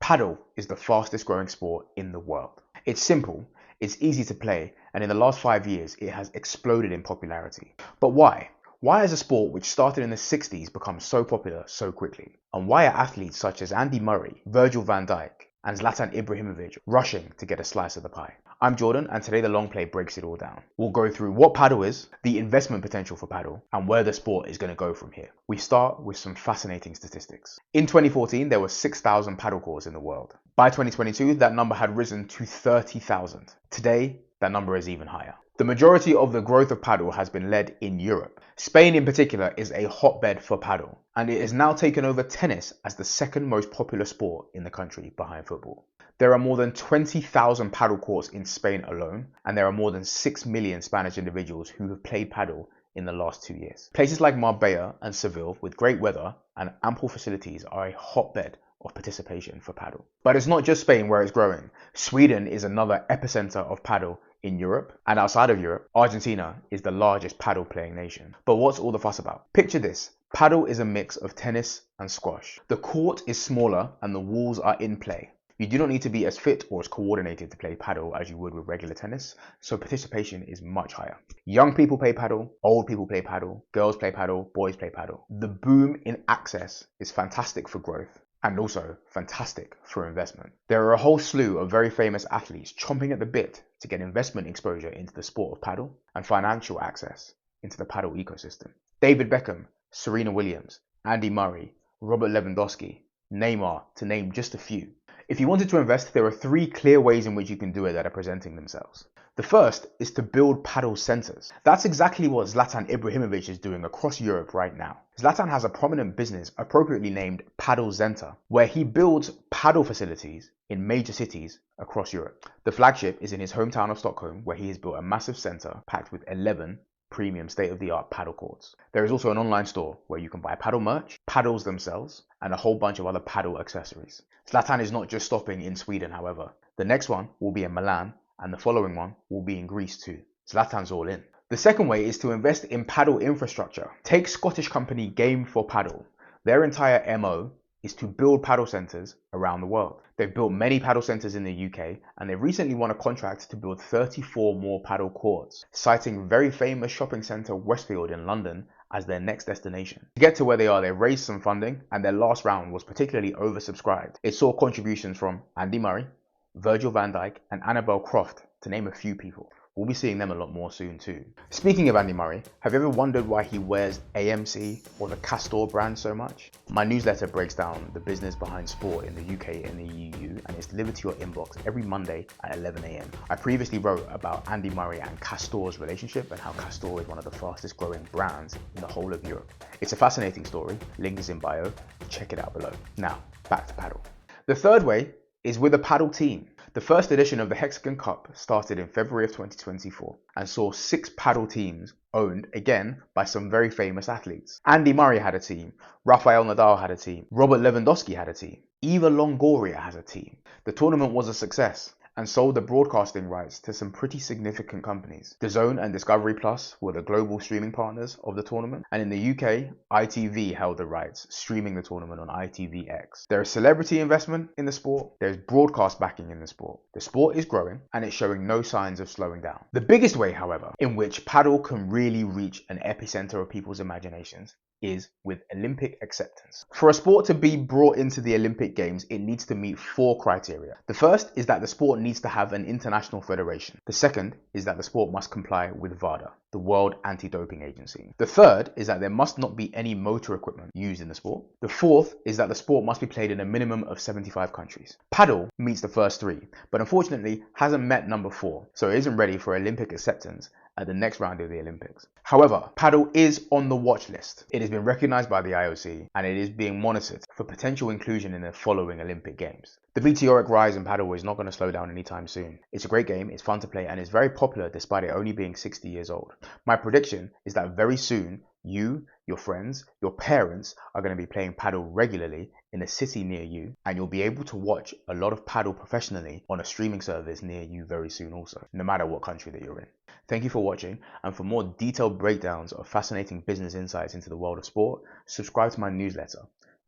Padel is the fastest growing sport in the world. It's simple, it's easy to play, and in the last 5 years it has exploded in popularity. But why? Why has a sport which started in the 60s become so popular so quickly? And why are athletes such as Andy Murray, Virgil van Dijk, and Zlatan Ibrahimovic rushing to get a slice of the pie? I'm Jordan, and today the long play breaks it all down. We'll go through what Padel is, the investment potential for Padel, and where the sport is going to go from here. We start with some fascinating statistics. In 2014, there were 6,000 Padel courts in the world. By 2022, that number had risen to 30,000. Today, that number is even higher. The majority of the growth of Padel has been led in Europe. Spain in particular is a hotbed for Padel, and it has now taken over tennis as the second most popular sport in the country behind football. There are more than 20,000 Padel courts in Spain alone, and there are more than 6 million Spanish individuals who have played Padel in the last 2 years. Places like Marbella and Seville, with great weather and ample facilities, are a hotbed of participation for Padel. But it's not just Spain where it's growing. Sweden is another epicenter of Padel in Europe, and outside of Europe, Argentina is the largest Padel playing nation. But what's all the fuss about? Picture this. Padel is a mix of tennis and squash. The court is smaller and the walls are in play. You do not need to be as fit or as coordinated to play Padel as you would with regular tennis, so participation is much higher. Young people play Padel, old people play Padel, girls play Padel, boys play Padel. The boom in access is fantastic for growth and also fantastic for investment. There are a whole slew of very famous athletes chomping at the bit to get investment exposure into the sport of Padel and financial access into the Padel ecosystem. David Beckham, Serena Williams, Andy Murray, Robert Lewandowski, Neymar, to name just a few. If you wanted to invest, there are 3 clear ways in which you can do it that are presenting themselves. The first is to build Padel centers. That's exactly what Zlatan Ibrahimovic is doing across Europe right now. Zlatan has a prominent business appropriately named Padel Center, where he builds Padel facilities in major cities across Europe. The flagship is in his hometown of Stockholm, where he has built a massive center packed with 11 premium state-of-the-art Padel courts. There is also an online store where you can buy Padel merch, paddles themselves, and a whole bunch of other Padel accessories. Zlatan is not just stopping in Sweden, however. The next one will be in Milan, and the following one will be in Greece too. Zlatan's all in. The second way is to invest in Padel infrastructure. Take Scottish company Game for Padel. Their entire MO is to build Padel centers around the world. They've built many Padel centers in the UK, and they recently won a contract to build 34 more Padel courts, citing very famous shopping centre Westfield in London as their next destination. To get to where they are, they raised some funding, and their last round was particularly oversubscribed. It saw contributions from Andy Murray, Virgil van Dijk, and Annabel Croft, to name a few people. We'll be seeing them a lot more soon too. Speaking of Andy Murray, have you ever wondered why he wears AMC or the Castor brand so much? My newsletter breaks down the business behind sport in the UK and the EU, and it's delivered to your inbox every Monday at 11 AM. I previously wrote about Andy Murray and Castor's relationship and how Castor is one of the fastest growing brands in the whole of Europe. It's a fascinating story. Link is in bio. Check it out below. Now, back to Padel. The third way is with a Padel team. The first edition of the Hexagon Cup started in February of 2024 and saw 6 Padel teams owned again by some very famous athletes. Andy Murray had a team, Rafael Nadal had a team, Robert Lewandowski had a team, Eva Longoria has a team. The tournament was a success and sold the broadcasting rights to some pretty significant companies. DAZN and Discovery Plus were the global streaming partners of the tournament, and in the UK, ITV held the rights, streaming the tournament on ITVX. There is celebrity investment in the sport, there's broadcast backing in the sport. The sport is growing, and it's showing no signs of slowing down. The biggest way, however, in which Padel can really reach an epicenter of people's imaginations is with Olympic acceptance. For a sport to be brought into the Olympic Games, it needs to meet 4 criteria. The first is that the sport needs to have an international federation. The second is that the sport must comply with WADA, the World Anti-Doping Agency. The third is that there must not be any motor equipment used in the sport. The fourth is that the sport must be played in a minimum of 75 countries. Padel meets the first 3, but unfortunately hasn't met number 4, so it isn't ready for Olympic acceptance at the next round of the Olympics. However, Padel is on the watch list. It has been recognized by the IOC and it is being monitored for potential inclusion in the following Olympic Games. The meteoric rise in Padel is not going to slow down anytime soon. It's a great game, it's fun to play, and it's very popular despite it only being 60 years old. My prediction is that very soon, you, your friends, your parents are going to be playing Padel regularly in a city near you, and you'll be able to watch a lot of Padel professionally on a streaming service near you very soon also, no matter what country that you're in. Thank you for watching, and for more detailed breakdowns of fascinating business insights into the world of sport, subscribe to my newsletter.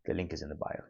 The link is in the bio.